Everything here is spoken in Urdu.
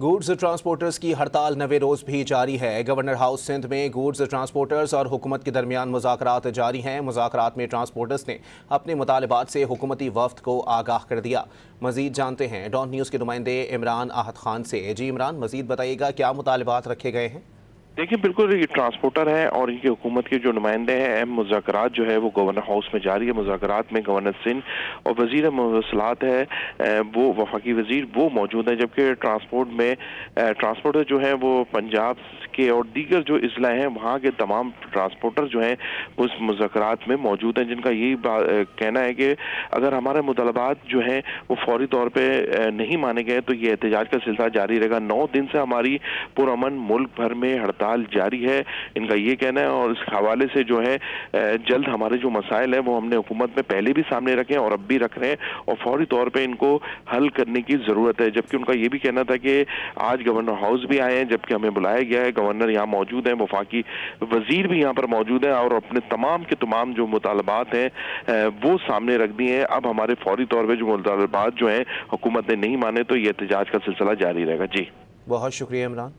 گوڈز ٹرانسپورٹرز کی ہڑتال 90 روز بھی جاری ہے۔ گورنر ہاؤس سندھ میں گوڈز ٹرانسپورٹرز اور حکومت کے درمیان مذاکرات جاری ہیں۔ مذاکرات میں ٹرانسپورٹرز نے اپنے مطالبات سے حکومتی وفد کو آگاہ کر دیا۔ مزید جانتے ہیں ڈان نیوز کے نمائندے عمران احد خان سے۔ جی عمران، مزید بتائیے گا کیا مطالبات رکھے گئے ہیں؟ دیکھیں، بالکل یہ ٹرانسپورٹر ہے اور ان کی حکومت کے جو نمائندے ہیں، اہم مذاکرات جو ہے وہ گورنر ہاؤس میں جاری ہے۔ مذاکرات میں گورنر سندھ اور وزیر مواصلات ہے وہ وفاقی وزیر وہ موجود ہیں، جبکہ ٹرانسپورٹر جو ہیں وہ پنجاب کے اور دیگر جو اضلاع ہیں وہاں کے تمام ٹرانسپورٹر جو ہیں اس مذاکرات میں موجود ہیں، جن کا یہی کہنا ہے کہ اگر ہمارے مطالبات جو ہیں وہ فوری طور پہ نہیں مانے گئے تو یہ احتجاج کا سلسلہ جاری رہے گا۔ 9 دن سے ہماری پرامن ملک بھر میں ہڑتال جاری ہے، ان کا یہ کہنا ہے، اور اس حوالے سے جو ہے جلد ہمارے جو مسائل ہیں وہ ہم نے حکومت میں پہلے بھی سامنے رکھے ہیں اور اب بھی رکھ رہے ہیں اور فوری طور پہ ان کو حل کرنے کی ضرورت ہے۔ جبکہ ان کا یہ بھی کہنا تھا کہ آج گورنر ہاؤس بھی آئے ہیں، جبکہ ہمیں بلایا گیا ہے، گورنر یہاں موجود ہیں، وفاقی وزیر بھی یہاں پر موجود ہیں اور اپنے تمام کے تمام جو مطالبات ہیں وہ سامنے رکھ دیے ہیں۔ اب ہمارے فوری طور پہ جو مطالبات جو ہیں حکومت نے نہیں مانے تو یہ احتجاج کا سلسلہ جاری رہے گا۔ جی بہت شکریہ عمران۔